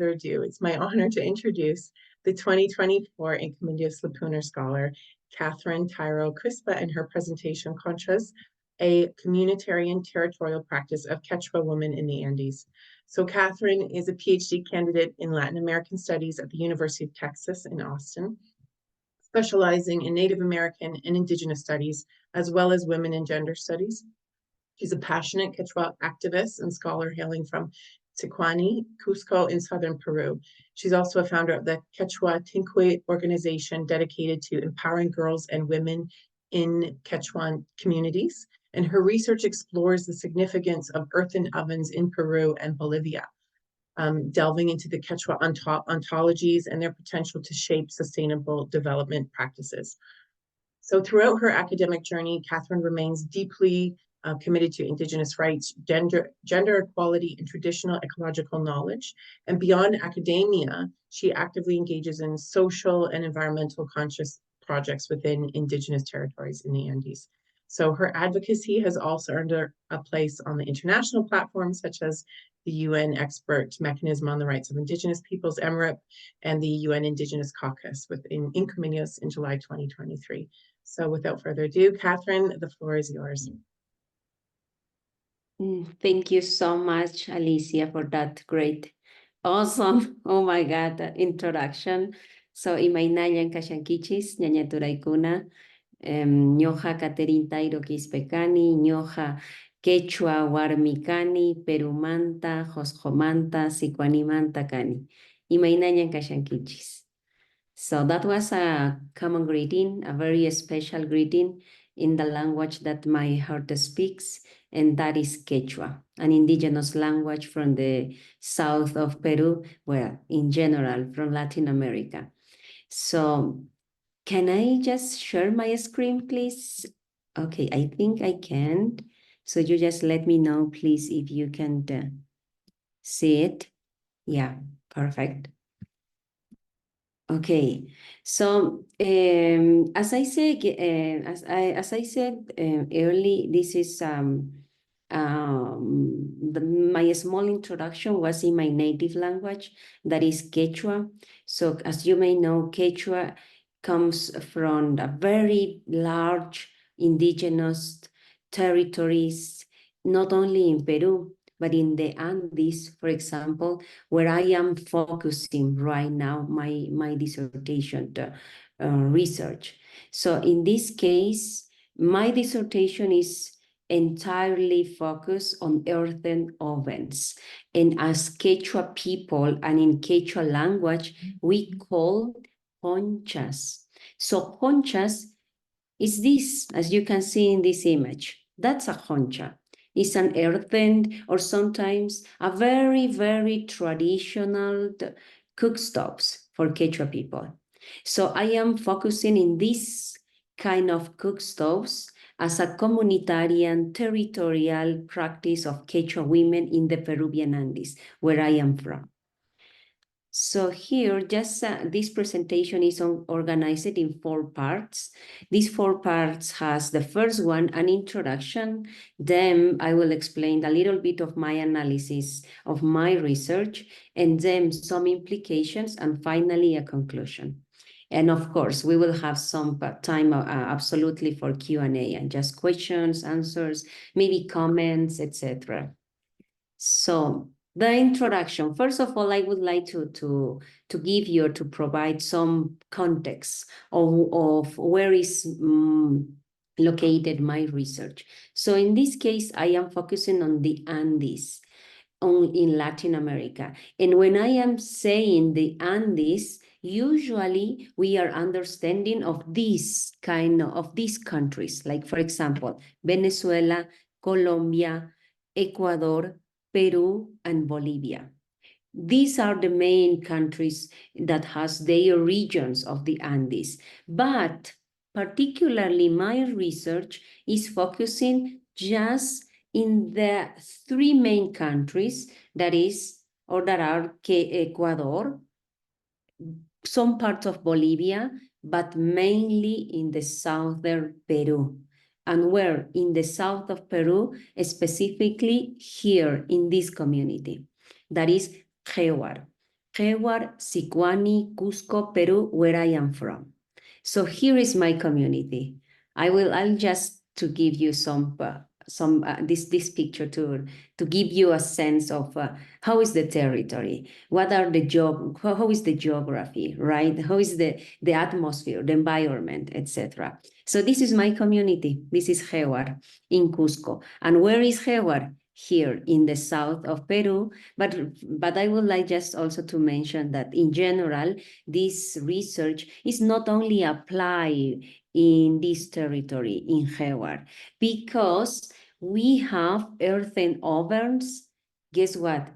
further ado, it's my honor to introduce the 2024 Incomindios-Lippuner Scholar, Katherin Tairo Quispe, and her presentation, Conchas, a communitarian territorial practice of Quechua women in the Andes. So Katherin is a PhD candidate in Latin American Studies at the University of Texas in Austin, specializing in Native American and Indigenous studies, as well as women and gender studies. She's a passionate Quechua activist and scholar hailing from Sicuani, Cusco in Southern Peru. She's also a founder of the Quechua Tinque organization dedicated to empowering girls and women in Quechuan communities. And her research explores the significance of earthen ovens in Peru and Bolivia, delving into the Quechua ontologies and their potential to shape sustainable development practices. So throughout her academic journey, Katherin remains deeply committed to Indigenous rights, gender equality, and traditional ecological knowledge. And beyond academia, she actively engages in social and environmental conscious projects within Indigenous territories in the Andes. So her advocacy has also earned her a place on the international platforms, such as the UN Expert Mechanism on the Rights of Indigenous Peoples, EMRIP, and the UN Indigenous Caucus within Incomindios in July 2023. So without further ado, Katherin, the floor is yours. Thank you so much, Alicia, for that great, awesome, oh my God, introduction. So, imainayan kashankichis, ñañaturaykuna, ñoja Katherin Tairo Quispe kani, ñoja Quechua warmikani, Perumanta, Josjomanta, Sicuanimanta kani, imainayan kashankichis. So that was a common greeting, a very special greeting in the language that my heart speaks, and that is Quechua, an indigenous language from the south of Peru, well, in general, from Latin America. So can I just share my screen, please? Okay, I think I can. So you just let me know, please, if you can see it. Yeah, perfect. Okay, so as I said, early, this is my small introduction was in my native language, that is Quechua. So as you may know, Quechua comes from a very large indigenous territories, not only in Peru, but in the Andes, for example, where I am focusing right now my dissertation research. So in this case, my dissertation is entirely focused on earthen ovens. And as Quechua people and in Quechua language, we call conchas. So conchas is this, as you can see in this image. That's a concha. It's an earthen or sometimes a very, very traditional cookstoves for Quechua people. So I am focusing in this kind of cookstoves as a communitarian territorial practice of Quechua women in the Peruvian Andes, where I am from. So here, just this presentation is organized in 4 parts. These 4 parts has the first one, an introduction. Then I will explain a little bit of my analysis of my research, and then some implications, and finally a conclusion. And of course, we will have some time absolutely for Q&A and just questions, answers, maybe comments, etc. So the introduction. First of all, I would like to give you or to provide some context of where is located my research. So in this case, I am focusing on the Andes in Latin America. And when I am saying the Andes, usually we are understanding of these countries, like for example, Venezuela, Colombia, Ecuador, Peru, and Bolivia. These are the main countries that has their regions of the Andes. But particularly my research is focusing just in the 3 main countries that are Ecuador, some parts of Bolivia, but mainly in the southern Peru. And where in the south of Peru, specifically here in this community, that is Quechua. Quechua, Sicuani, Cusco, Peru, where I am from. So here is my community. I'll just to give you some this picture to give you a sense of how is the territory, what are the how is the geography, right? How is the atmosphere, the environment, etc. So this is my community. This is Quechua in Cusco. And where is Quechua? Here in the south of Peru, but I would like just also to mention that in general, this research is not only applied in this territory in Quechua, because we have earthen ovens, guess what,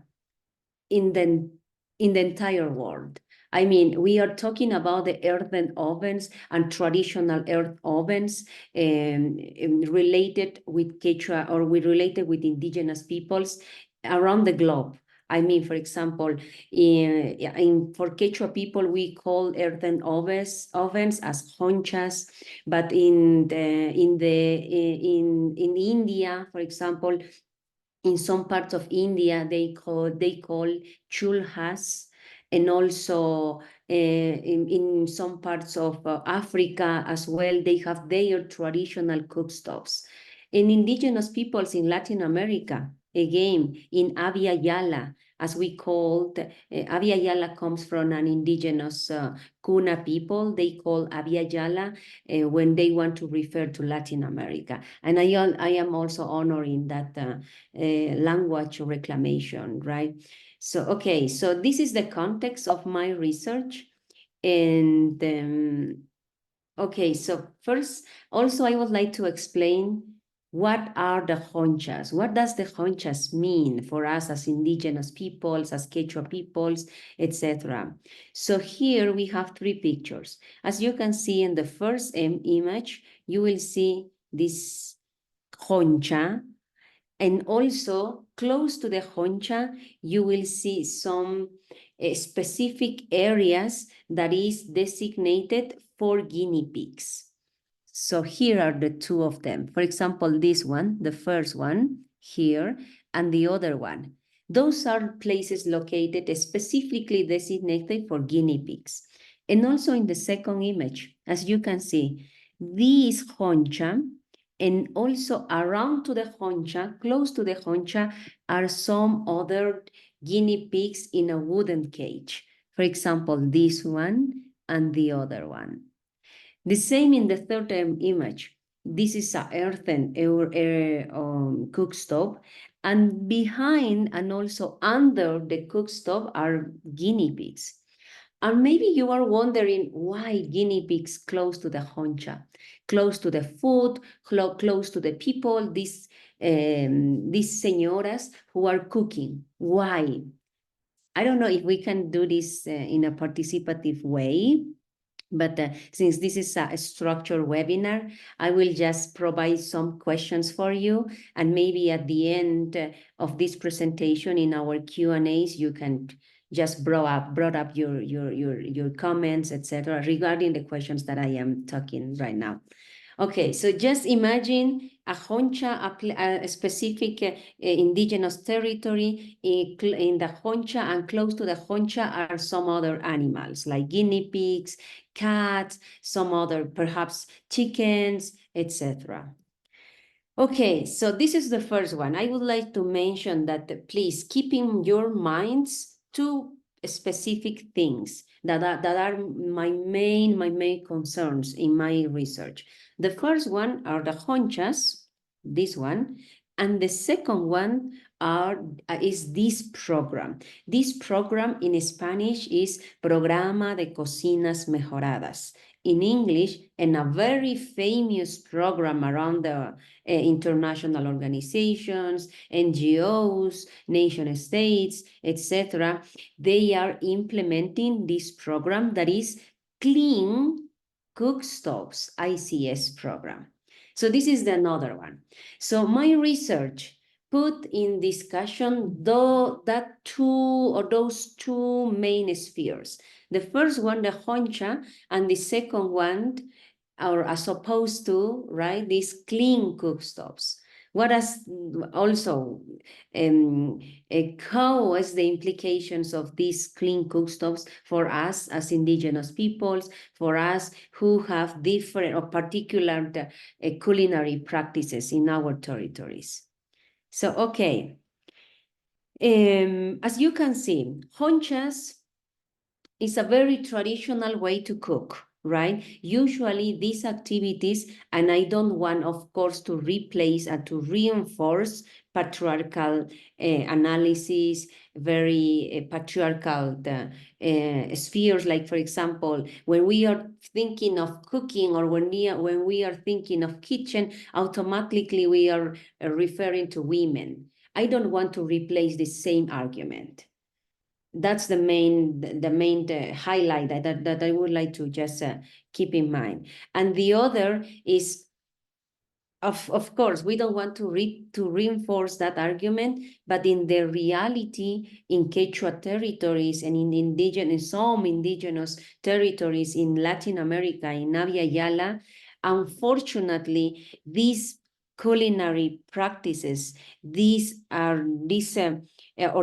in the entire world. I mean, we are talking about the earthen ovens and traditional earth ovens related with Quechua or related with indigenous peoples around the globe. I mean, for example, for Quechua people, we call earthen ovens as honchas, but in India, for example, in some parts of India, they call chulhas, and also in some parts of Africa as well, they have their traditional cookstoves. In indigenous peoples in Latin America, again, in Abya Yala, as we called, Abya Yala comes from an indigenous Kuna people. They call Abya Yala when they want to refer to Latin America. And I am also honoring that language reclamation, right? So, okay, so this is the context of my research. And okay, so first, also I would like to explain what are the honchas? What does the honchas mean for us as indigenous peoples, as Quechua peoples, etc.? So here we have three pictures. As you can see in the first image, you will see this honcha, and also close to the honcha, you will see some specific areas that is designated for guinea pigs. So here are the two of them. For example, this one, the first one here, and the other one. Those are places located specifically designated for guinea pigs. And also in the second image, as you can see, this honcha, and also around to the honcha, close to the honcha, are some other guinea pigs in a wooden cage. For example, this one and the other one. The same in the third image. This is a earthen cookstove, and behind and also under the cookstove are guinea pigs. And maybe you are wondering why guinea pigs close to the honcha, close to the food, close to the people, these señoras who are cooking. Why? I don't know if we can do this in a participative way, but since this is a structured webinar, I will just provide some questions for you. And maybe at the end of this presentation in our Q&As, you can just brought up your comments, etc., regarding the questions that I am talking right now. Okay, so just imagine a honcha, a specific indigenous territory. In the honcha and close to the honcha are some other animals like guinea pigs, cats, some other perhaps chickens, etc. Okay, so this is the first one. I would like to mention that please keep in your minds two specific things that are my main concerns in my research. The first one are the honchas, this one, and the second one is this program. This program in Spanish is Programa de Cocinas Mejoradas. In English, and a very famous program around the international organizations, NGOs, nation states, etc. They are implementing this program that is Clean Cookstoves ICS program. So this is another one. So my research put in discussion those two main spheres. The first one, the honcha, and the second one, or as opposed to, right, these clean cookstoves. What has also how is the implications of these clean cookstoves for us as indigenous peoples, for us who have different or particular culinary practices in our territories. So, okay. As you can see, honchas is a very traditional way to cook, right? Usually these activities, and I don't want, of course, to replace and to reinforce patriarchal analysis, very patriarchal spheres, like, for example, when we are thinking of cooking or when we are thinking of kitchen, automatically we are referring to women. I don't want to replace the same argument. That's the main highlight that I would like to just keep in mind. And the other is, of course, we don't want to reinforce that argument, but in the reality in Quechua territories and in some indigenous territories in Latin America, in Navia Yala, unfortunately, these culinary practices, or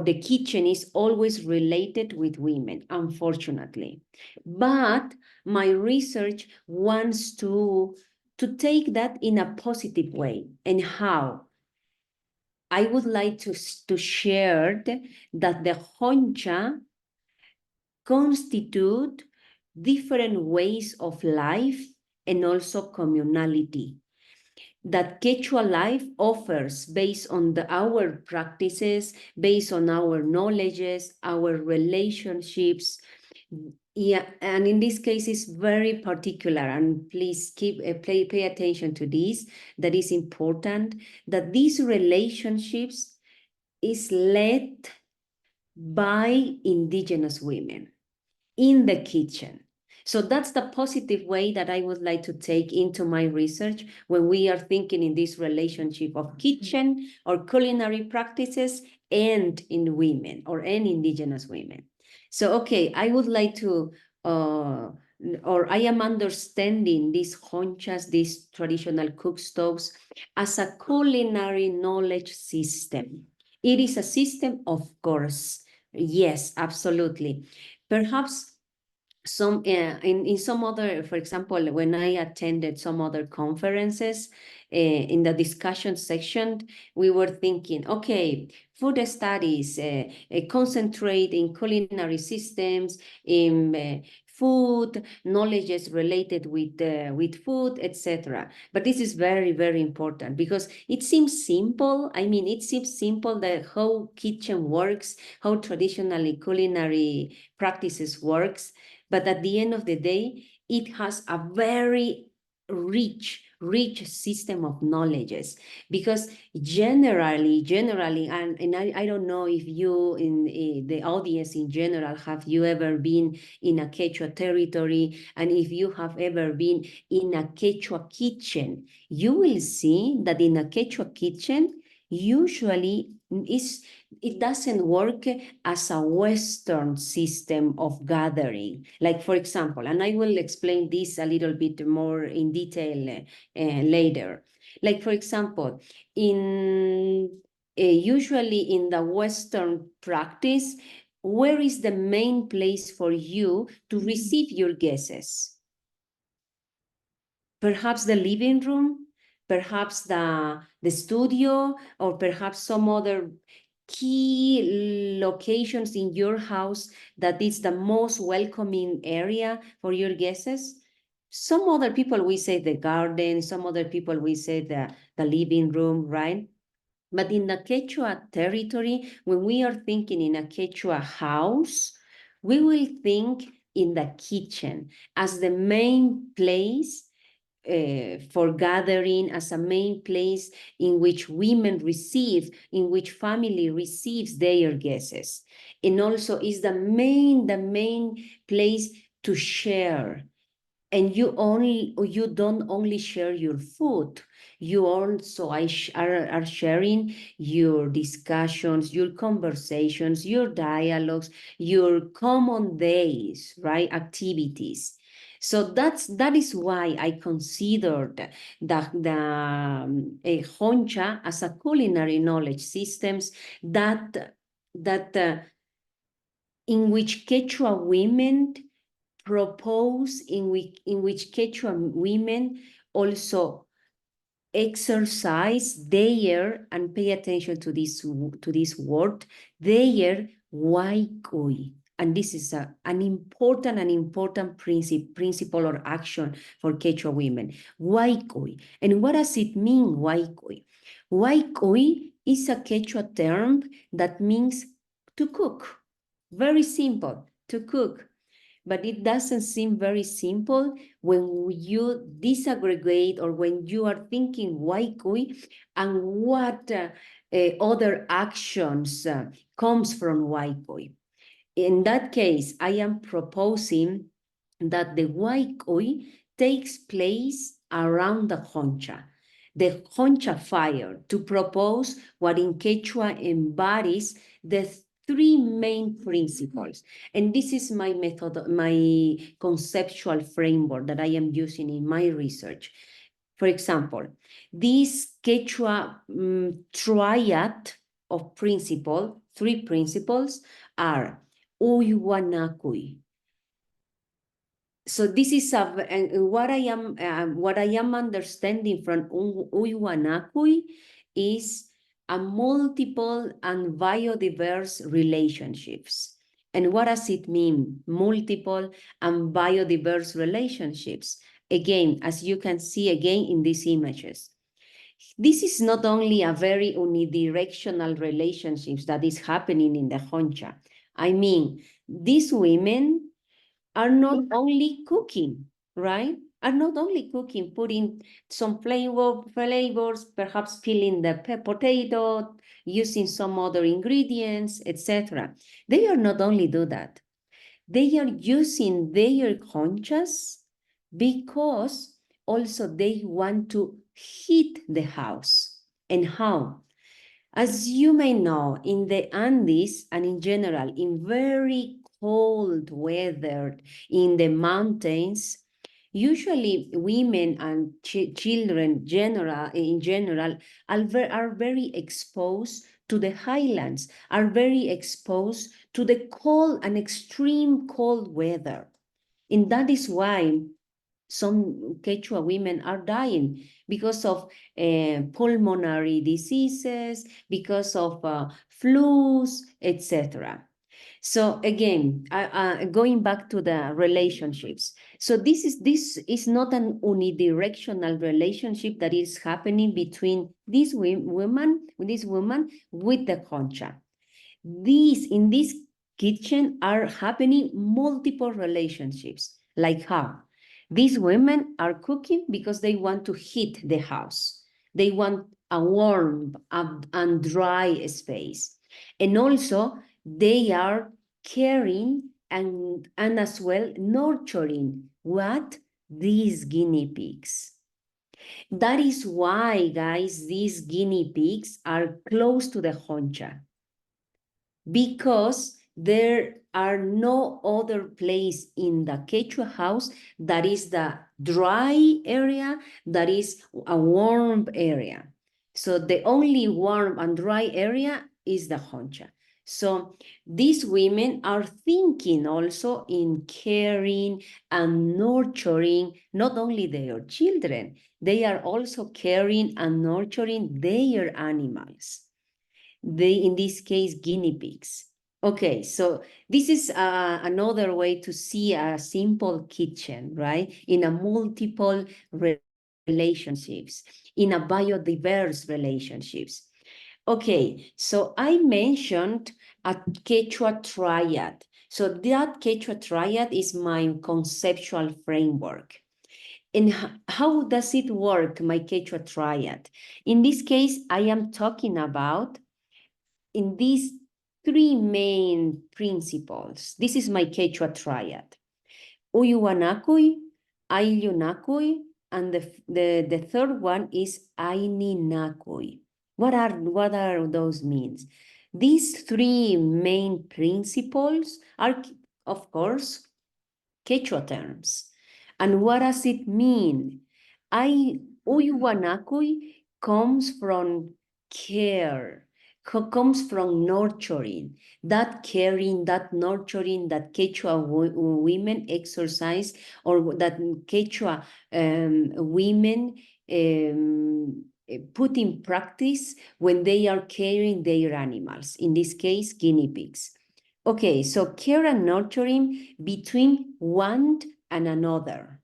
the kitchen is always related with women, unfortunately. But my research wants to take that in a positive way. And how? I would like to share that the honcha constitute different ways of life and also communality that Quechua life offers based on our practices, based on our knowledges, our relationships. Yeah, and in this case, it's very particular, and please pay attention to this. That is important, that these relationships is led by indigenous women in the kitchen. So that's the positive way that I would like to take into my research when we are thinking in this relationship of kitchen or culinary practices and in women or in indigenous women. So, okay, I would like to, or I am understanding these honchas, these traditional cook stoves, as a culinary knowledge system. It is a system, of course. Yes, absolutely. Perhaps some in some other, for example, when I attended some other conferences, in the discussion section, we were thinking, okay, food studies concentrate in culinary systems, in food knowledges related with food, etc. But this is very, very important because it seems simple. I mean, it seems simple that how kitchen works, how traditionally culinary practices works. But at the end of the day, it has a very rich system of knowledges, because generally, and I don't know if you in the audience in general, have you ever been in a Quechua territory, and if you have ever been in a Quechua kitchen, you will see that in a Quechua kitchen, usually it doesn't work as a Western system of gathering. Like, for example, and I will explain this a little bit more in detail later. Like, for example, usually in the Western practice, where is the main place for you to receive your guests? Perhaps the living room, perhaps the studio, or perhaps some other key locations in your house that is the most welcoming area for your guests. Some other people, we say the garden, some other people, we say the living room, right? But in the Quechua territory, when we are thinking in a Quechua house, we will think in the kitchen as the main place for gathering, as a main place in which women receive, in which family receives their guests. And also is the main place to share. And you don't only share your food, you also are sharing your discussions, your conversations, your dialogues, your common days, right? Activities. So that is why I considered the Honcha as a culinary knowledge systems that in which Quechua women propose, in which Quechua women also exercise their, and pay attention to this word, their waikoi. And this is an important principle or action for Quechua women. Waikoi. And what does it mean, waikoi? Waikoi is a Quechua term that means to cook. Very simple, to cook. But it doesn't seem very simple when you disaggregate or when you are thinking waikoi and what other actions comes from waikoi. In that case, I am proposing that the waikoi takes place around the Honcha fire, to propose what in Quechua embodies the three main principles. And this is my method, my conceptual framework that I am using in my research. For example, this Quechua triad of three principles are Uywanakui. So this is what I am understanding from Uywanakui is a multiple and biodiverse relationships. And what does it mean? Multiple and biodiverse relationships. Again, as you can see again in these images. This is not only a very unidirectional relationships that is happening in the Honcha. I mean, these women are not only cooking, right? Are not only cooking, putting some flavors, perhaps peeling the potato, using some other ingredients, etc. They are not only do that. They are using their conchas because also they want to heat the house. And how? As you may know, in the Andes and in general, in very cold weather in the mountains, usually women and children in general are very exposed to the highlands, are very exposed to the cold and extreme cold weather. And that is why some Quechua women are dying because of pulmonary diseases, because of flus, etc. So again, going back to the relationships. So this is not an unidirectional relationship that is happening between this woman with the concha. In this kitchen are happening multiple relationships. Like how? These women are cooking because they want to heat the house. They want a warm and dry space. And also they are caring and as well nurturing what? These guinea pigs. That is why, guys, these guinea pigs are close to the honcha, because there are no other place in the Quechua house that is the dry area, that is a warm area. So the only warm and dry area is the honcha. So these women are thinking also in caring and nurturing not only their children, they are also caring and nurturing their animals. In this case, guinea pigs. Okay, so this is another way to see a simple kitchen, right? In a multiple relationships, in a biodiverse relationships. Okay, so I mentioned a Quechua triad. So that Quechua triad is my conceptual framework. And how does it work, my Quechua triad? In this case, I am talking about in these three main principles. This is my Quechua triad. Uyuanakui, Ayllunakui, and the third one is Aininakui. What are those means? These three main principles are, of course, Quechua terms. And what does it mean? Uywanakui comes from care, comes from nurturing. That caring, that nurturing that Quechua women exercise, or that Quechua women put in practice when they are caring their animals, in this case, guinea pigs. Okay, so care and nurturing between one and another.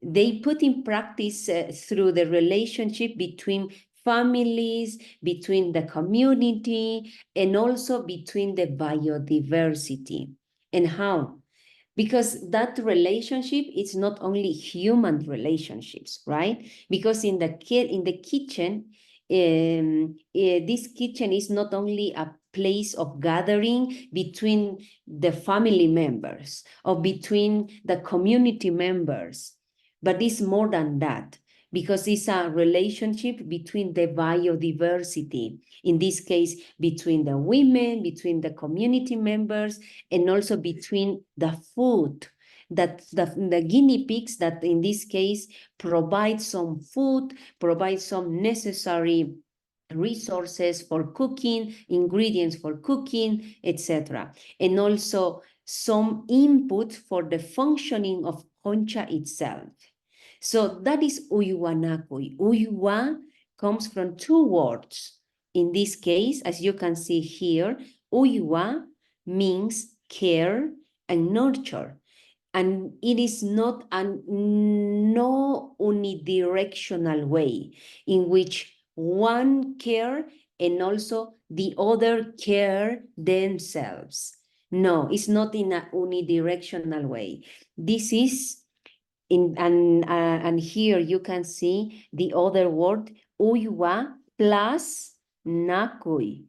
They put in practice through the relationship between families, between the community, and also between the biodiversity. And how? Because that relationship is not only human relationships, right? Because in the kitchen, this kitchen is not only a place of gathering between the family members or between the community members, but it's more than that, because it's a relationship between the biodiversity, in this case, between the women, between the community members, and also between the food that the guinea pigs, that in this case provide some food, provide some necessary resources for cooking, ingredients for cooking, etc. And also some input for the functioning of concha itself. So that is uywanakui. Uywa comes from two words. In this case, as you can see here, uywa means care and nurture. And it is not no unidirectional way in which one care and also the other care themselves. No, it's not in a unidirectional way. This is and here you can see the other word, uywa plus nakui.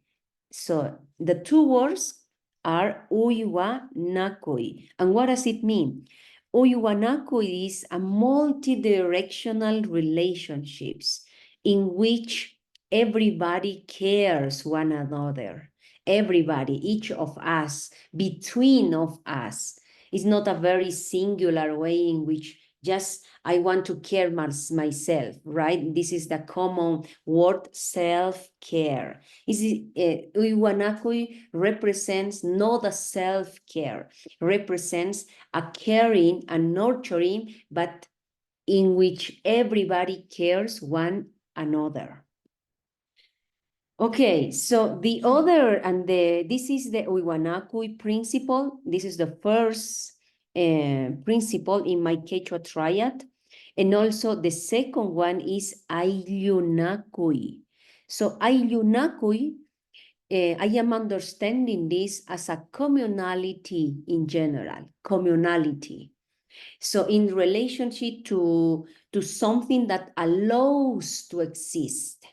So the two words are uywa nakui. And what does it mean? Uywa nakui is a multi-directional relationships in which everybody cares one another. Everybody, each of us, between of us. It's not a very singular way in which just I want to care myself, right? This is the common word, self-care. Uywanakui represents not a self-care, represents a caring and nurturing, but in which everybody cares one another. Okay, so the other, and this is the Uywanakui principle. This is the first principle in my Quechua triad. And also the second one is Ayllunakui. So Ayllunakui, I am understanding this as a communality in general, communality. So in relationship to something that allows to exist.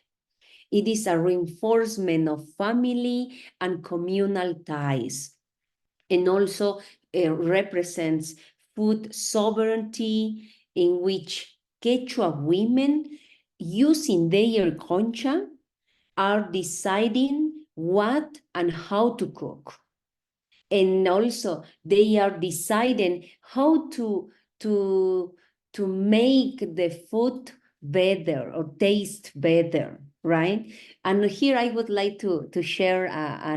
It is a reinforcement of family and communal ties, and also represents food sovereignty, in which Quechua women, using their concha, are deciding what and how to cook. And also they are deciding how to make the food better or taste better, right? And here I would like to share a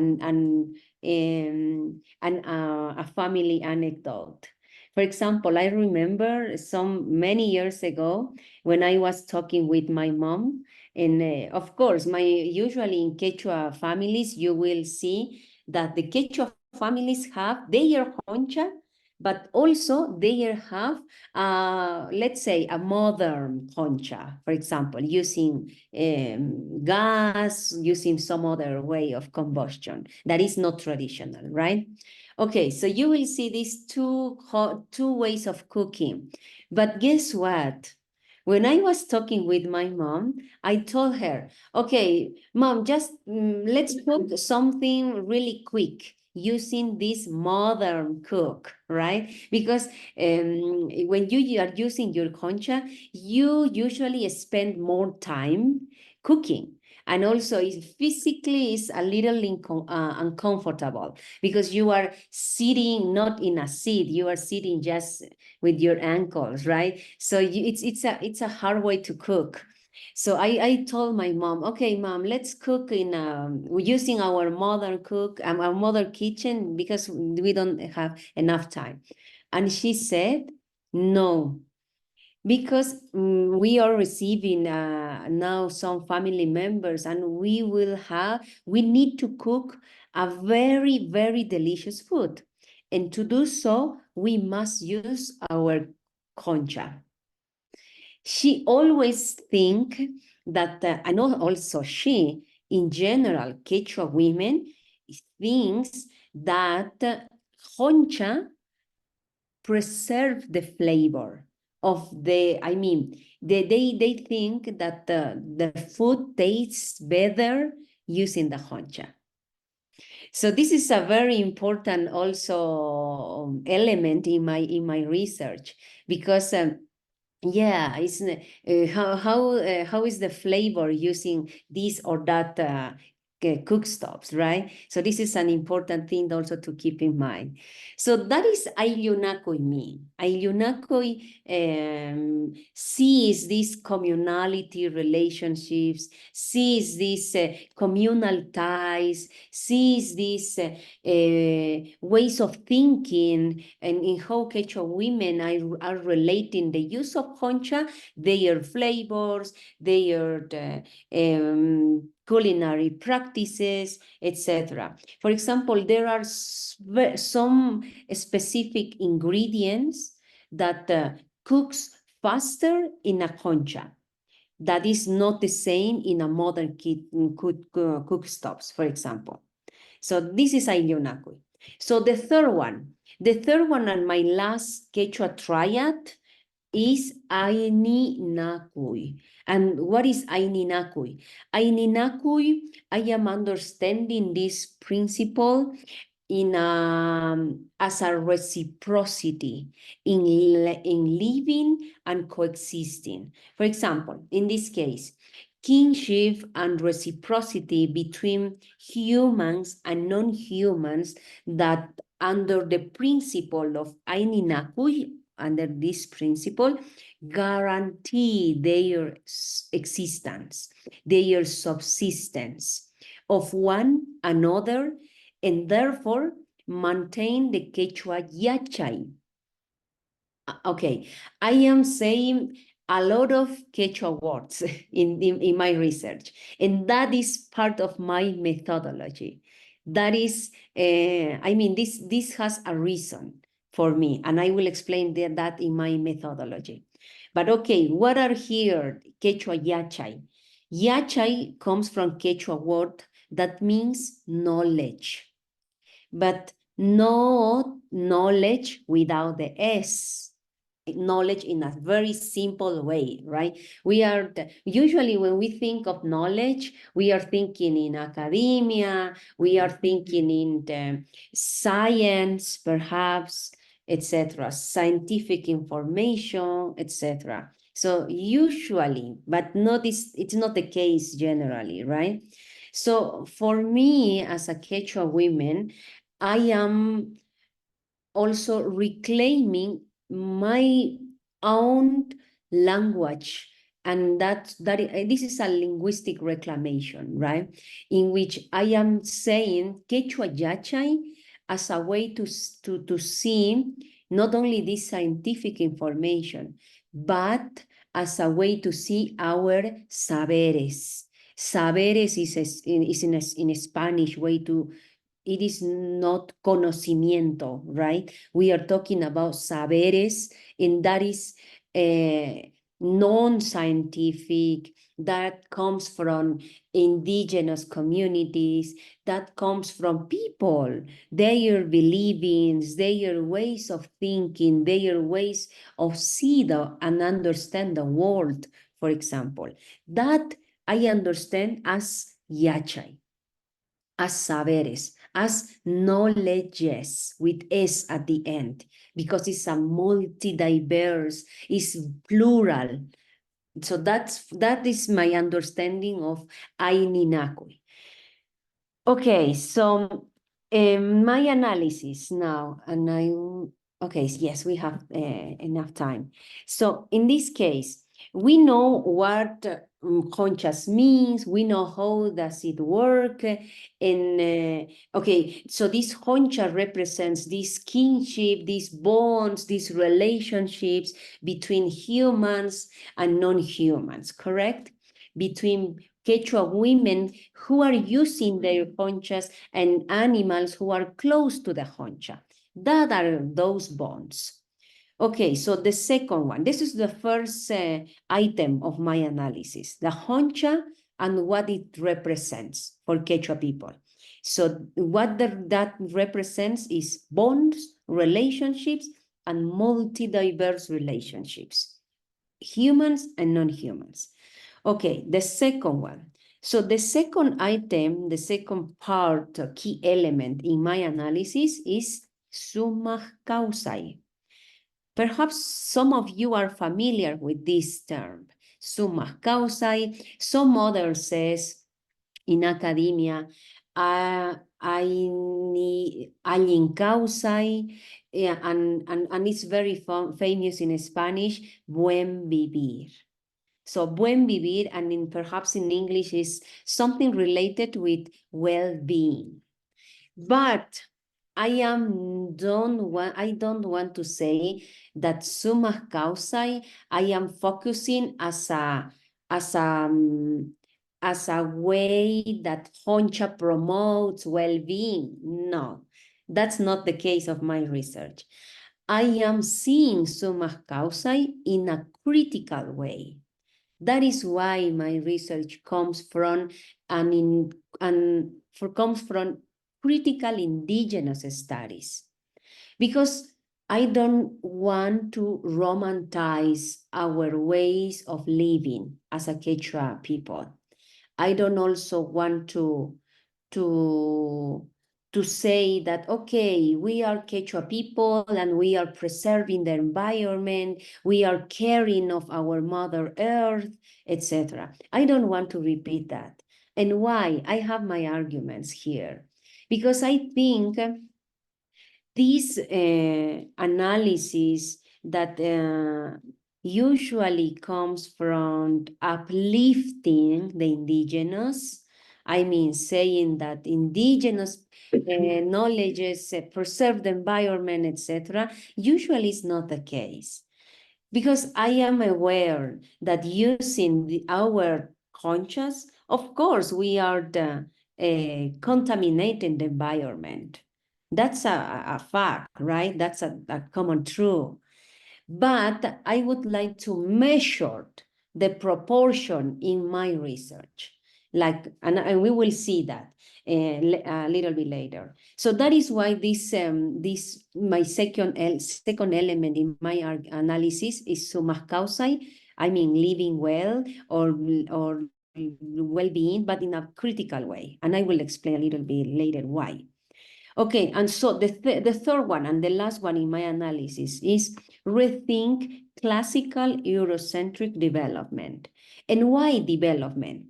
family anecdote. For example, I remember many years ago when I was talking with my mom, and of course, usually in Quechua families, you will see that the Quechua families have their concha, but also they have, let's say, a modern concha, for example, using gas, using some other way of combustion that is not traditional, right? Okay, so you will see these two ways of cooking. But guess what? When I was talking with my mom, I told her, okay, mom, just let's cook something really quick using this modern cook, right? Because when you are using your concha, you usually spend more time cooking. And also physically is a little uncomfortable because you are sitting not in a seat, you are sitting just with your ankles, right? So it's a hard way to cook. So I told my mom, okay, mom, let's cook in using our modern our modern kitchen because we don't have enough time. And she said, no, because we are receiving now some family members, and we need to cook a very, very delicious food. And to do so, we must use our concha. She always think that, I know also she, in general, Quechua women thinks that concha preserve the flavor of they think that the food tastes better using the concha. So this is a very important also element in my research, because yeah, it's how is the flavor using this or that cook stops, right? So this is an important thing also to keep in mind. So that is Ayllunakoi me. Ayllunakoi sees these communality relationships, sees these communal ties, sees these ways of thinking, and in how Quechua women are relating the use of concha, their flavors, their culinary practices, etc. For example, there are some specific ingredients that cooks faster in a concha. That is not the same in a modern cook stops, for example. So this is Ayllunakoi. So the third one and my last Quechua triad is Aininakui. And what is Aininakui? Aininakui, I am understanding this principle in as a reciprocity in living and coexisting. For example, in this case, kinship and reciprocity between humans and non-humans, that under the principle of Aininakui, under this principle, guarantee their existence, their subsistence of one another, and therefore maintain the Quechua Yachay. Okay, I am saying a lot of Quechua words in my research, and that is part of my methodology. That is, this has a reason for me, and I will explain that in my methodology. But okay, what are here Quechua Yachay? Yachay comes from Quechua word that means knowledge, but no knowledge without the S. Knowledge in a very simple way, right? We are usually, when we think of knowledge, we are thinking in academia, we are thinking in the science, perhaps, etc., scientific information, etc. So usually, but it's not the case generally, right? So for me, as a Quechua woman, I am also reclaiming my own language, and this is a linguistic reclamation, right? In which I am saying Quechua Yachay as a way to see not only this scientific information, but as a way to see our saberes. Saberes is in Spanish way to, it is not conocimiento, right? We are talking about saberes, and that is non-scientific, that comes from indigenous communities, that comes from people, their beliefs, their ways of thinking, their ways of see and understand the world, for example. That I understand as Yachay, as saberes, as knowledges with S at the end, because it's a multi-diverse, it's plural, So that is my understanding of Aininakui. Okay, so my analysis now, and okay, yes, we have enough time. So in this case, we know what conchas means, we know how does it work, and okay, so this concha represents this kinship, these bonds, these relationships between humans and non-humans, correct? Between Quechua women who are using their conchas and animals who are close to the concha. That are those bonds. Okay, so the second one, this is the first item of my analysis, the concha and what it represents for Quechua people. So what that represents is bonds, relationships, and multi-diverse relationships, humans and non-humans. Okay, the second one. So the second item, the second part, key element in my analysis is summa causae. Perhaps some of you are familiar with this term, summa causae. Some others says in academia, allen causae, and it's very famous in Spanish, buen vivir. So buen vivir, and perhaps in English is something related with well-being. But I don't want to say that summa causae, I am focusing as a way that Honcha promotes well-being. No, that's not the case of my research. I am seeing summa causae in a critical way. That is why my research comes from critical indigenous studies, because I don't want to romanticize our ways of living as a Quechua people. I don't also want to say that, okay, we are Quechua people and we are preserving the environment, we are caring of our Mother Earth, etc. I don't want to repeat that. And why? I have my arguments here. Because I think this analysis that usually comes from uplifting the indigenous, I mean, saying that indigenous knowledges preserve the environment, etc., usually is not the case. Because I am aware that using our conchas, of course, we are contaminating the environment. That's a fact, right? That's a common truth. But I would like to measure the proportion in my research. And we will see that a little bit later. So that is why this my second element in my analysis is summa causae. I mean, living well or well-being, but in a critical way. And I will explain a little bit later why. Okay, and so the third one and the last one in my analysis is rethink classical Eurocentric development. And why development?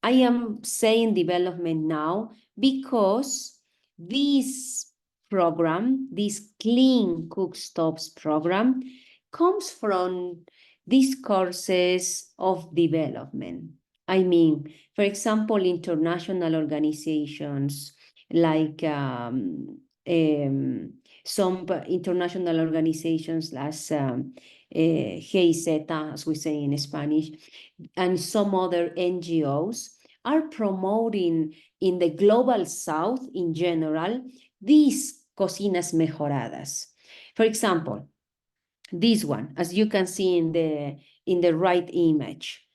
I am saying development now because this program, this Clean Cookstoves program, comes from discourses of development. I mean, for example, international organizations like some international organizations as GIZ, as we say in Spanish, and some other NGOs are promoting in the global south in general these cocinas mejoradas. For example, this one, as you can see in the right image,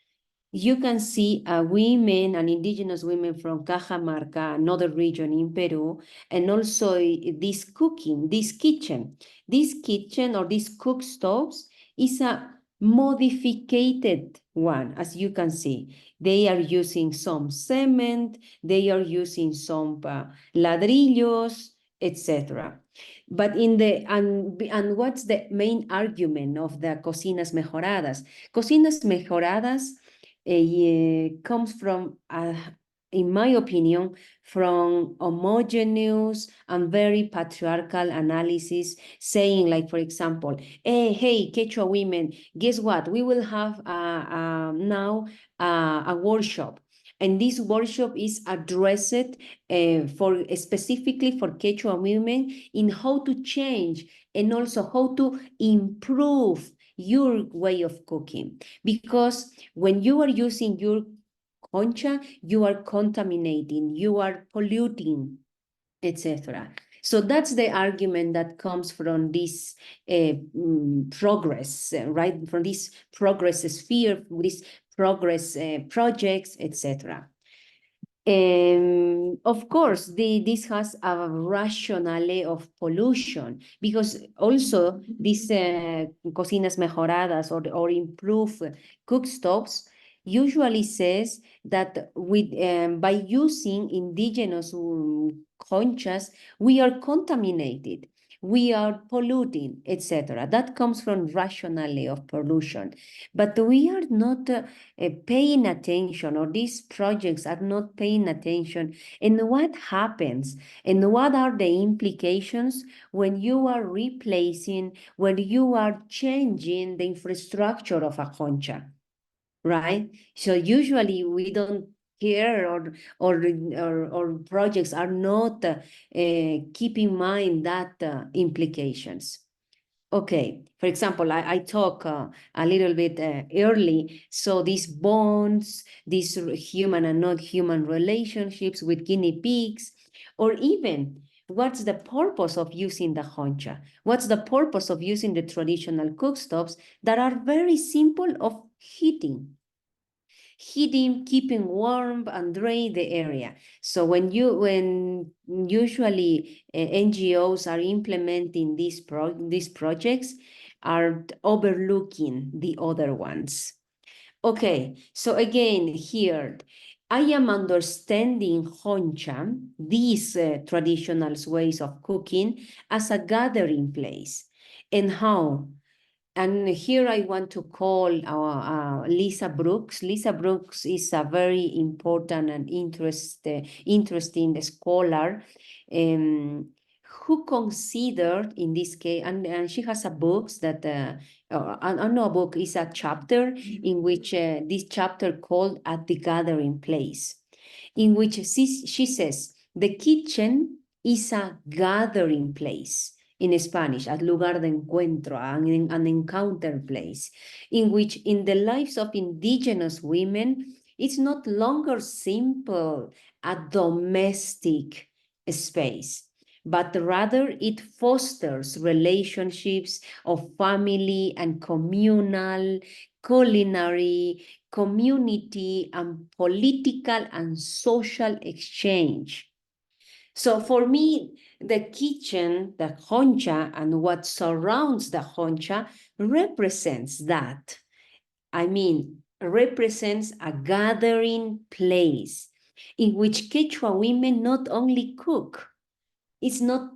you can see women and indigenous women from Cajamarca, another region in Peru, and also this kitchen. This kitchen or these cook stoves is a modified one, as you can see. They are using some cement, they are using some ladrillos, etc. But and what's the main argument of the cocinas mejoradas? Cocinas mejoradas comes from, in my opinion, from homogeneous and very patriarchal analysis, saying, like, for example, hey, Quechua women, guess what? We will have now a workshop. And this workshop is addressed specifically for Quechua women in how to change and also how to improve your way of cooking. Because when you are using your concha, you are contaminating, you are polluting, etc. So that's the argument that comes from this progress, right? From this progress sphere, this progress projects, etc. Of course, this has a rationale of pollution, because also these cocinas mejoradas or improved cookstoves usually says that with by using indigenous conchas, we are contaminated, we are polluting, etc. That comes from rationale of pollution. But we are not paying attention, or these projects are not paying attention in what happens and what are the implications when you are replacing, when you are changing the infrastructure of a concha, right? So usually we don't care, or projects are not keep in mind that implications. Okay, for example, I talk a little bit early. So these bonds, these human and not human relationships with guinea pigs, or even what's the purpose of using the honcha? What's the purpose of using the traditional cookstoves that are very simple of heating? Keeping warm and dry the area. So when usually NGOs are implementing these projects, are overlooking the other ones. Okay, so again here, I am understanding honcha, these traditional ways of cooking, as a gathering place. And how? And here I want to call Lisa Brooks. Lisa Brooks is a very important and interesting scholar who considered, in this case, and she has a book that, no book, is a chapter in which this chapter called At the Gathering Place, in which she says, the kitchen is a gathering place. In Spanish, a lugar de encuentro, an encounter place, in which in the lives of indigenous women, it's not longer simple a domestic space, but rather it fosters relationships of family and communal, culinary, community, and political and social exchange. So for me, the kitchen, the honcha, and what surrounds the honcha represents that. I mean, represents a gathering place in which Quechua women not only cook. It's not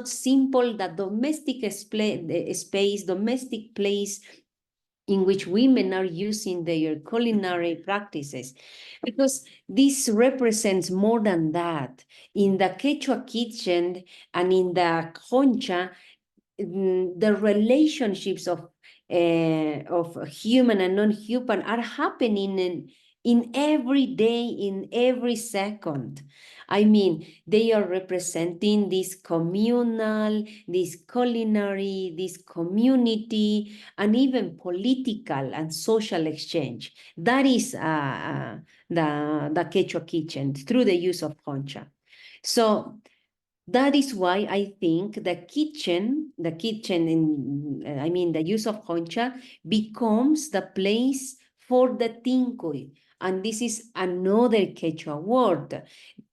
simple that domestic space, domestic place in which women are using their culinary practices, because this represents more than that. In the Quechua kitchen and in the concha, the relationships of human and non-human are happening in every day, in every second. I mean, they are representing this communal, this culinary, this community, and even political and social exchange. That is the Quechua kitchen through the use of concha. So that is why I think the kitchen the use of concha becomes the place for the tincuy. And this is another Quechua word.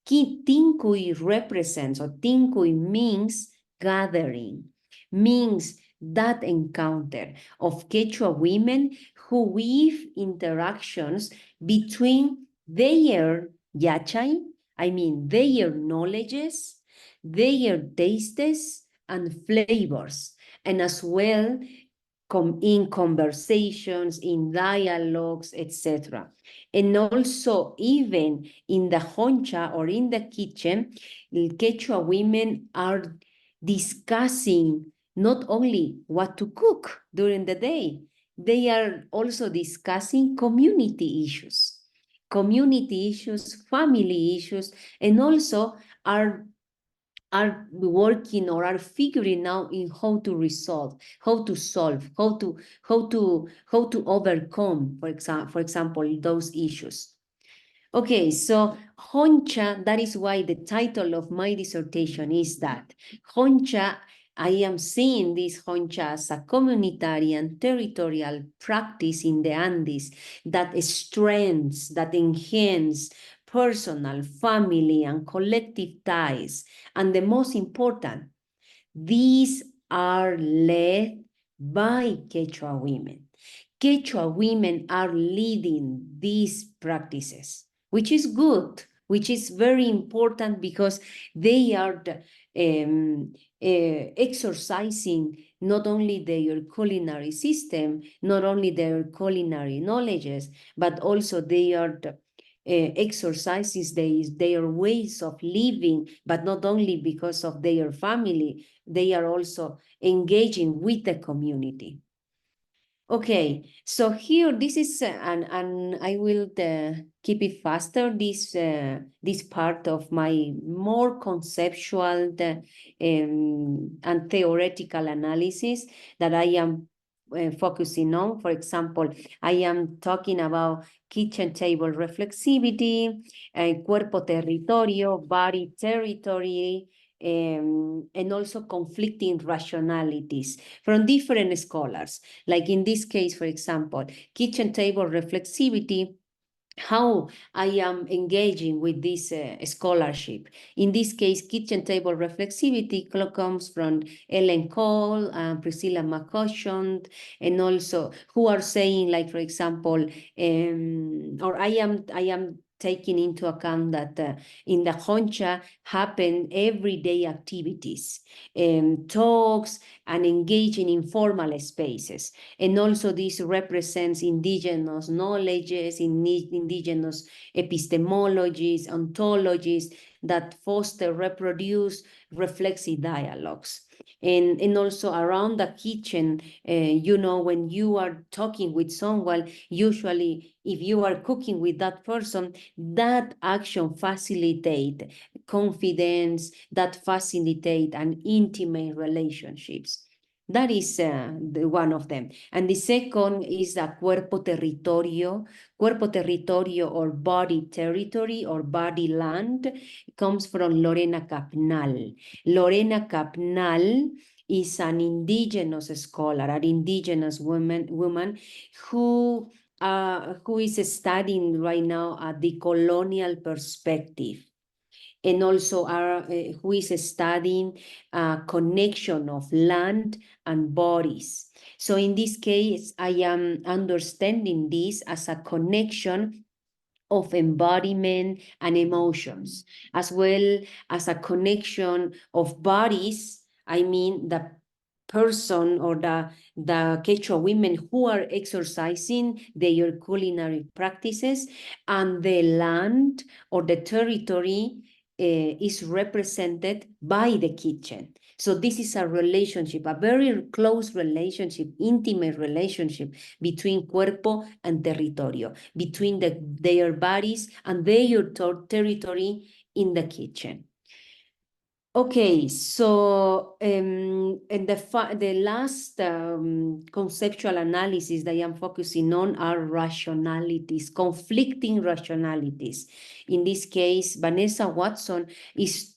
Tincuy represents, or tincuy means gathering, means that encounter of Quechua women who weave interactions between their yachay, their knowledges, their tastes and flavors, and as well in conversations, in dialogues, etc. And also, even in the honcha or in the kitchen, Quechua women are discussing not only what to cook during the day, they are also discussing community issues, family issues, and also are working or are figuring out in how to resolve, how to solve, how to overcome, for example, those issues. Okay, so honcha, that is why the title of my dissertation is that. Honcha, I am seeing this honcha as a communitarian territorial practice in the Andes that strengthens, that enhance personal, family, and collective ties. And the most important, these are led by Quechua women. Quechua women are leading these practices, which is good, which is very important because they are exercising not only their culinary system, not only their culinary knowledges, but also they are exercises their ways of living, but not only because of their family, they are also engaging with the community. Okay, so here this is, and I will keep it faster, this part of my more conceptual and theoretical analysis that I am focusing on. For example, I am talking about kitchen table reflexivity, cuerpo territorio, body territory, and also conflicting rationalities from different scholars. Like in this case, for example, kitchen table reflexivity, how I am engaging with this scholarship. In this case, kitchen table reflexivity comes from Ellen Cole and Priscilla McCutcheon, and also who are saying, like, for example, or I am taking into account that in the honcha happen everyday activities, talks, and engage in informal spaces. And also this represents indigenous knowledges, indigenous epistemologies, ontologies that foster, reproduce reflexive dialogues. And also around the kitchen, when you are talking with someone, usually if you are cooking with that person, that action facilitate confidence, that facilitate an intimate relationships. That is one of them. And the second is a cuerpo territorio or body territory or body land. It comes from Lorena Capnal. Lorena Capnal is an indigenous scholar, an indigenous woman who is studying right now the colonial perspective, and also who is studying connection of land and bodies. So in this case, I am understanding this as a connection of embodiment and emotions, as well as a connection of bodies. I mean, the person or the Quechua women who are exercising their culinary practices, and the land or the territory is represented by the kitchen. So this is a relationship, a very close relationship, intimate relationship between cuerpo and territorio, between their bodies and their territory in the kitchen. Okay, so and the last conceptual analysis that I am focusing on are rationalities, conflicting rationalities. In this case, Vanessa Watson is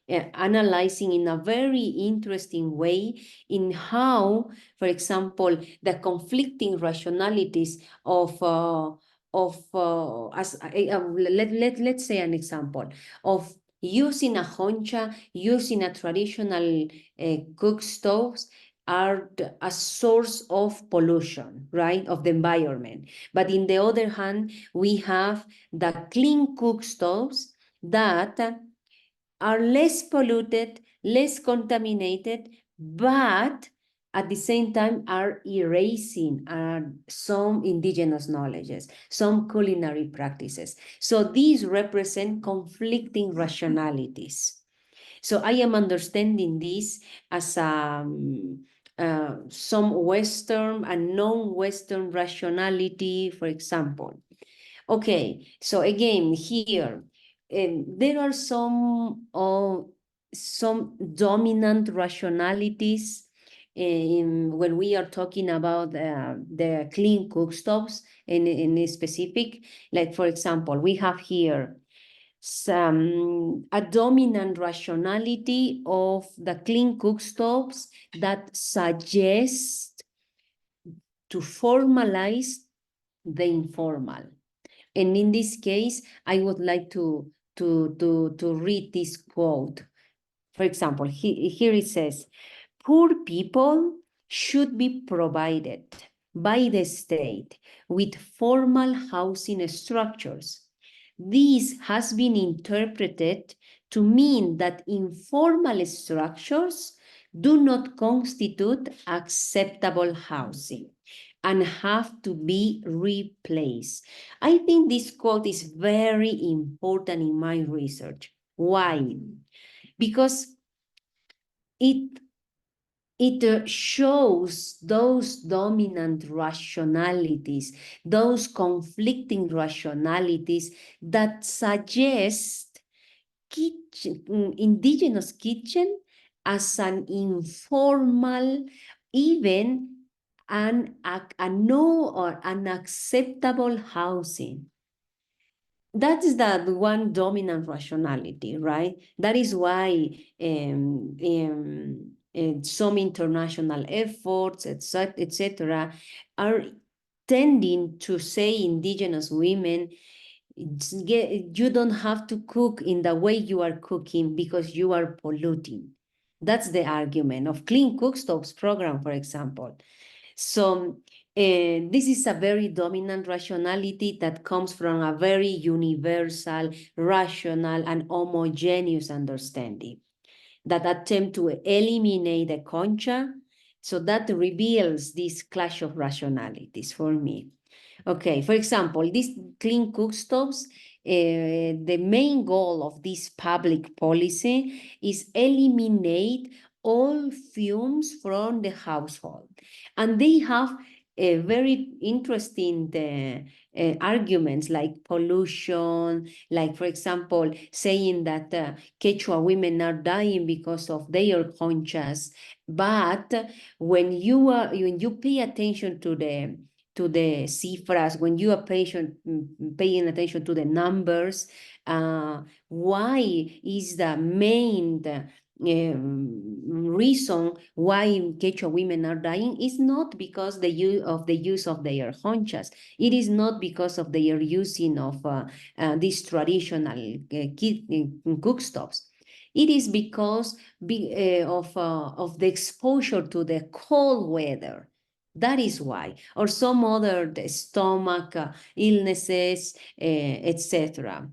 analyzing in a very interesting way in how, for example, the conflicting rationalities of let's say an example of using a honcha, using a traditional cook stoves are a source of pollution, right, of the environment. But in the other hand, we have the clean cook stoves that are less polluted, less contaminated, but at the same time are erasing some indigenous knowledges, some culinary practices. So these represent conflicting rationalities. So I am understanding this as some Western and non-Western rationality, for example. Okay, so again, here, there are some dominant rationalities when we are talking about the clean cookstoves in specific. Like, for example, we have here a dominant rationality of the clean cookstoves that suggest to formalize the informal. And in this case, I would like to read this quote. For example, here it says, poor people should be provided by the state with formal housing structures. This has been interpreted to mean that informal structures do not constitute acceptable housing and have to be replaced. I think this quote is very important in my research. Why? Because it shows those dominant rationalities, those conflicting rationalities that suggest indigenous kitchen as an informal, even a no or unacceptable housing. That is the one dominant rationality, right? That is why some international efforts, etc., are tending to say indigenous women, you don't have to cook in the way you are cooking because you are polluting. That's the argument of Clean Cookstoves program, for example. So this is a very dominant rationality that comes from a very universal, rational, and homogeneous understanding that attempt to eliminate the concha. So that reveals this clash of rationalities for me. Okay, for example, these clean cookstoves, the main goal of this public policy is eliminate all fumes from the household. And they have very interesting arguments like pollution, like, for example, saying that Quechua women are dying because of their conchas. But when you pay attention to the cifras, when you are paying attention to the numbers, why is the main reason why Quechua women are dying is not because the use of their honchas. It is not because of their using of these traditional cookstoves. It is because of the exposure to the cold weather. That is why, or some other stomach illnesses, etc.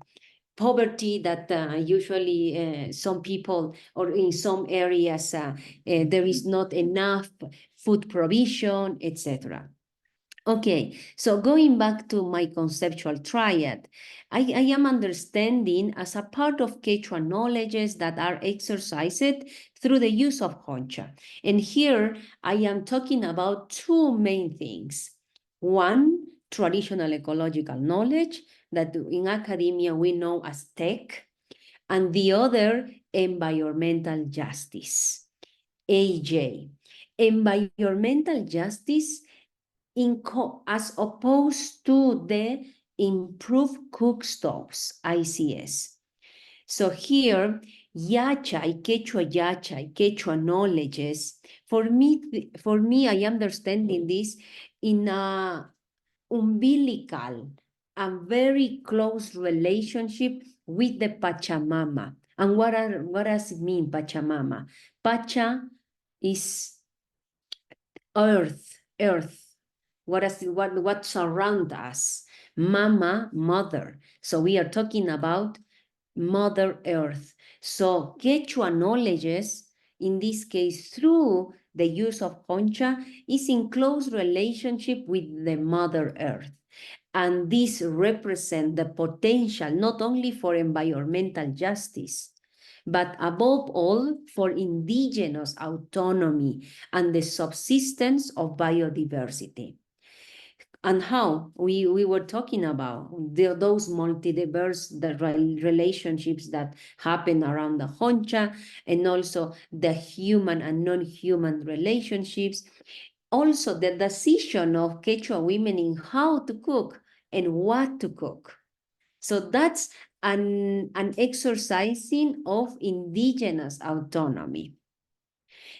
Poverty that usually some people, or in some areas, there is not enough food provision, etc. Okay, so going back to my conceptual triad, I am understanding as a part of Quechua knowledges that are exercised through the use of concha. And here I am talking about two main things. One, traditional ecological knowledge that in academia we know as tech, and the other, environmental justice, AJ. Environmental justice as opposed to the improved cookstoves, ICS. So here, Yachay, Quechua knowledges, for me, I understanding this in a umbilical and very close relationship with the Pachamama. And what does it mean, Pachamama? Pacha is earth. What surrounds us? Mama, mother. So we are talking about Mother Earth. So Quechua knowledges, in this case through the use of concha, is in close relationship with the Mother Earth. And this represents the potential not only for environmental justice, but above all for indigenous autonomy and the subsistence of biodiversity. And how we were talking about those multidiverse relationships that happen around the honcha, and also the human and non-human relationships. Also the decision of Quechua women in how to cook and what to cook. So that's an exercising of indigenous autonomy.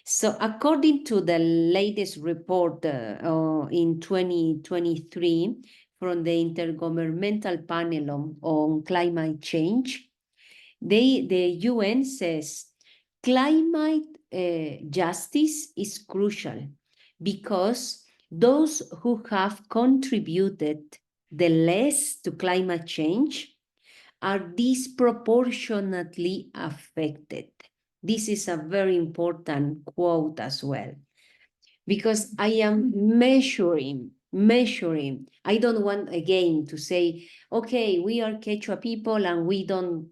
So according to the latest report in 2023 from the Intergovernmental Panel on Climate Change, the UN says climate justice is crucial because those who have contributed the less to climate change are disproportionately affected. This is a very important quote as well, because I am measuring. I don't want again to say, okay, we are Quechua people and we don't,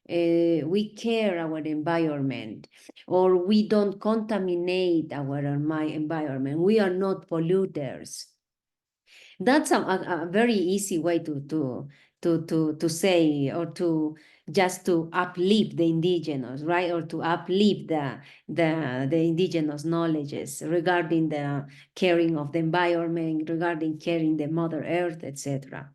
we care our environment, or we don't contaminate our environment. We are not polluters. That's a very easy way to say, or to just to uplift the indigenous, right? Or to uplift the indigenous knowledges regarding the caring of the environment, regarding caring the Mother Earth, etc.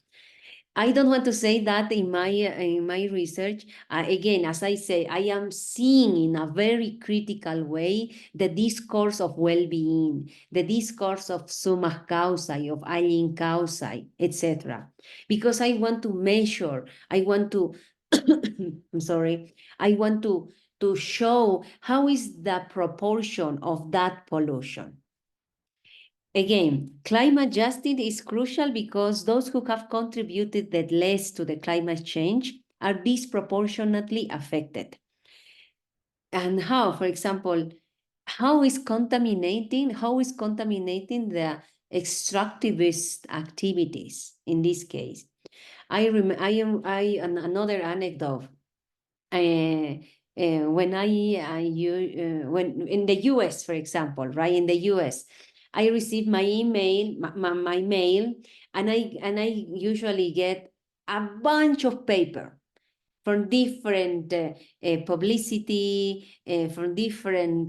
I don't want to say that in my research. Again, as I say, I am seeing in a very critical way the discourse of well-being, the discourse of summa causae, of alien causae, etc. Because I want to measure, I want to, I'm sorry, I want to show how is the proportion of that pollution. Again, climate justice is crucial because those who have contributed the less to the climate change are disproportionately affected. And how, for example, how is contaminating the extractivist activities in this case? Another anecdote. When when in the US, for example, right, in the US, I receive my email, my mail, and I usually get a bunch of paper from different publicity, from different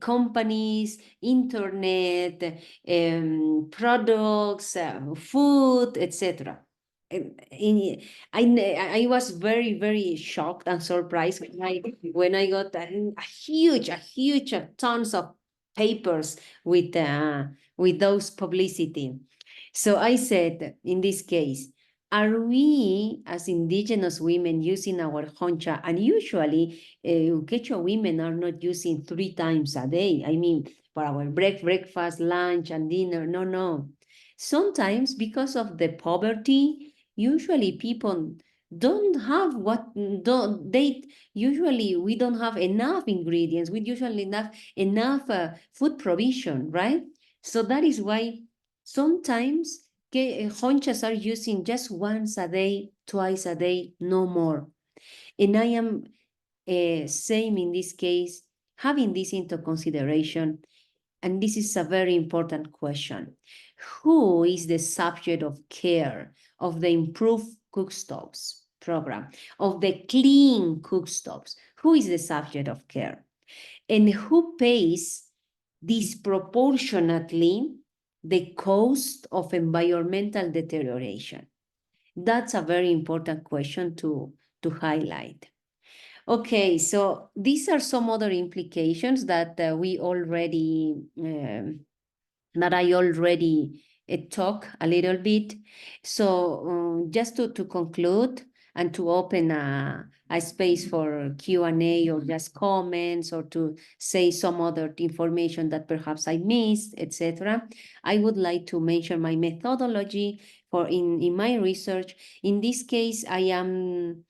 companies, internet, products, food, etc. I was very, very shocked and surprised when I got a huge tons of papers with those publicity. So I said, in this case, are we as indigenous women using our honcha? And usually Quechua women are not using 3 times a day. I mean, for our breakfast, lunch, and dinner. No. Sometimes because of the poverty, usually people don't have usually we don't have enough ingredients. We usually enough food provision, right? So that is why sometimes honchas are using just once a day, twice a day, no more. And I am saying in this case, having this into consideration, and this is a very important question. Who is the subject of care of the improved cookstoves program, of the clean cookstoves? Who is the subject of care? And who pays disproportionately the cost of environmental deterioration? That's a very important question to highlight. Okay, so these are some other implications that we already that I already talk a little bit. So just to conclude and to open a space for Q&A or just comments, or to say some other information that perhaps I missed, etc. I would like to mention my methodology for in my research. In this case, I am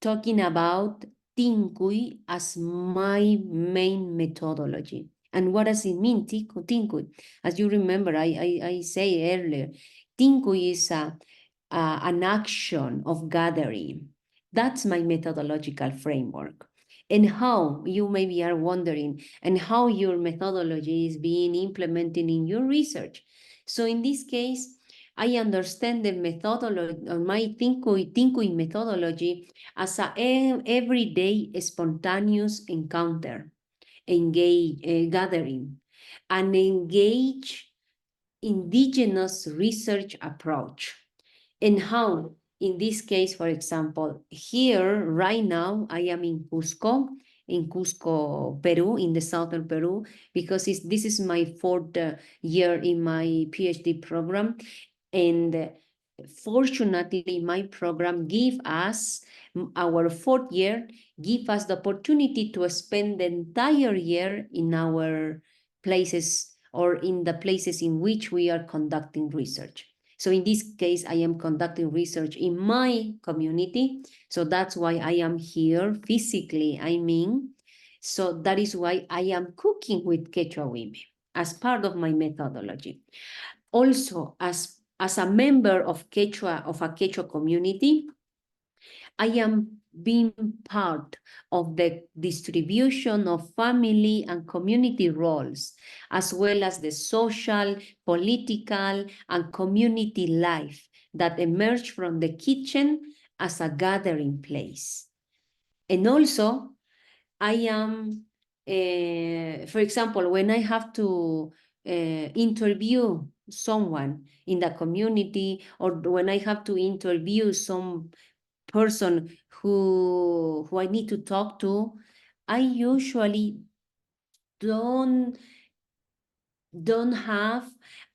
talking about Tincuy as my main methodology. And what does it mean, Tincuy? As you remember, I say earlier, Tincuy is an action of gathering. That's my methodological framework. And how, you maybe are wondering, and how your methodology is being implemented in your research. So in this case, I understand the methodology, my Tincuy methodology as a everyday spontaneous encounter, gathering, an engaged indigenous research approach. And how, in this case, for example, here right now, I am in Cusco, Peru, in the Southern Peru, because this is my fourth year in my PhD program. And fortunately, my program give us, our fourth year, give us the opportunity to spend the entire year in our places, or in the places in which we are conducting research. So in this case, I am conducting research in my community. So that's why I am here physically, I mean. So that is why I am cooking with Quechua women as part of my methodology. Also, as a member of a Quechua community, I am being part of the distribution of family and community roles, as well as the social, political, and community life that emerge from the kitchen as a gathering place. And also, I am, for example, when I have to interview someone in the community, or when I have to interview some person who I need to talk to, I usually don't have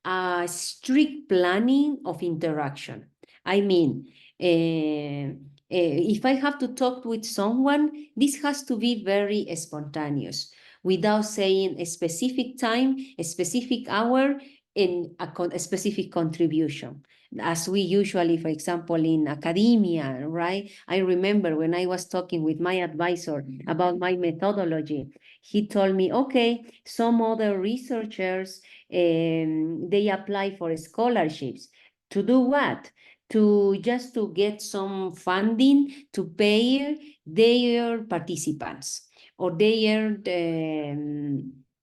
a strict planning of interaction. I mean, if I have to talk with someone, this has to be very spontaneous, without saying a specific time, a specific hour, and a specific contribution. As we usually, for example, in academia, right? I remember when I was talking with my advisor about my methodology, he told me, okay, some other researchers, they apply for scholarships. To do what? Just to get some funding to pay their participants, or their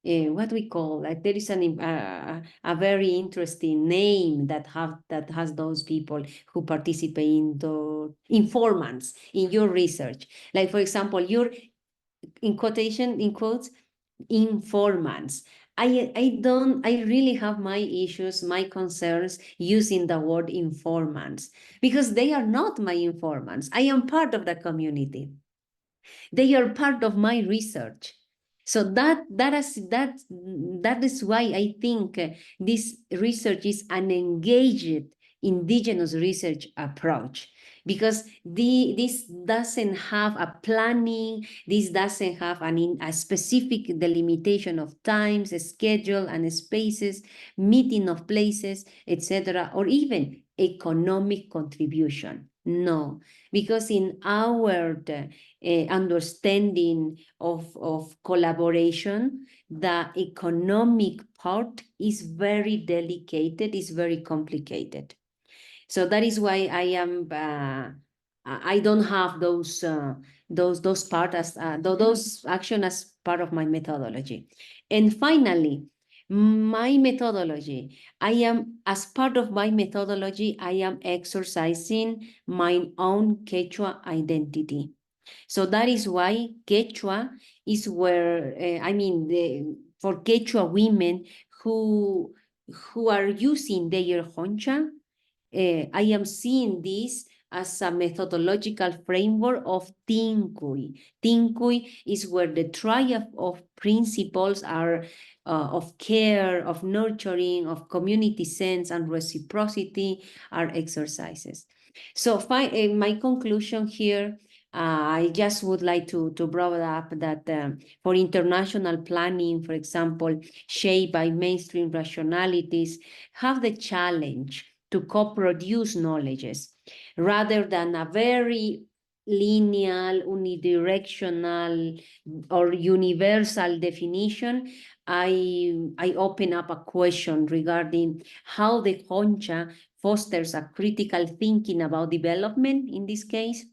what we call, like, there is a very interesting name that has those people who participate in the informants in your research. Like, for example, your, in quotes, informants. I really have my issues, my concerns using the word informants, because they are not my informants. I am part of the community. They are part of my research. So that is why I think this research is an engaged indigenous research approach, because this doesn't have a planning, this doesn't have a specific delimitation of times, schedule, and spaces, meeting of places, etc., or even economic contribution. No, because in our understanding of collaboration, the economic part is very delicate, is very complicated. So that is why I don't have those part as those action as part of my methodology. And finally, my methodology, as part of my methodology, I am exercising my own Quechua identity. So that is why Quechua is where, for Quechua women who are using their honcha, I am seeing this as a methodological framework of Tincuy. Tincuy is where the triad of principles are of care, of nurturing, of community sense, and reciprocity are exercises. So my conclusion here, I just would like to bring up that for international planning, for example, shaped by mainstream rationalities, have the challenge to co-produce knowledges, rather than a very linear, unidirectional, or universal definition. I open up a question regarding how the concha fosters a critical thinking about development in this case.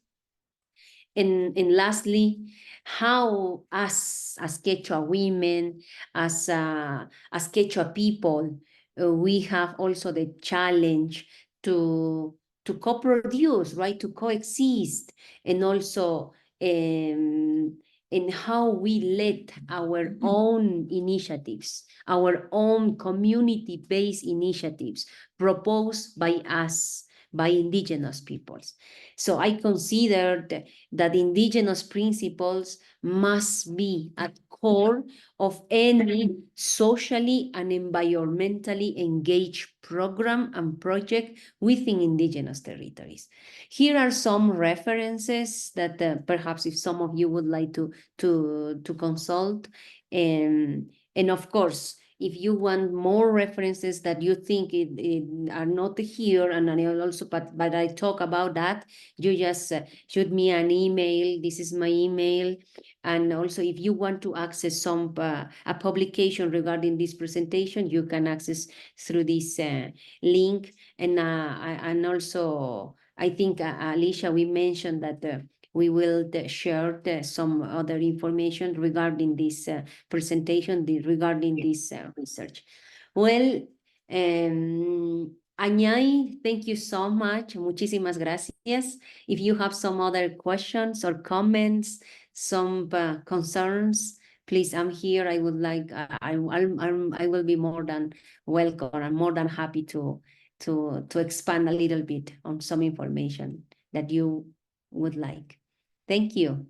And lastly, how as Quechua women, as Quechua people, we have also the challenge to co-produce, right, to coexist, and also in how we let our own initiatives, our own community-based initiatives proposed by us, by indigenous peoples. So I considered that indigenous principles must be at core of any socially and environmentally engaged program and project within indigenous territories. Here are some references that perhaps if some of you would like to consult. And of course, if you want more references that you think are not here, and I also, but I talk about that, you just shoot me an email. This is my email. And also, if you want to access some a publication regarding this presentation, you can access through this link. And also, I think Alicia, we mentioned that we will share some other information regarding this presentation, regarding this research. Well, Añay, thank you so much. Muchísimas gracias. If you have some other questions or comments, some concerns, please, I'm here. I would like, I will be more than welcome. I'm more than happy to expand a little bit on some information that you would like. Thank you.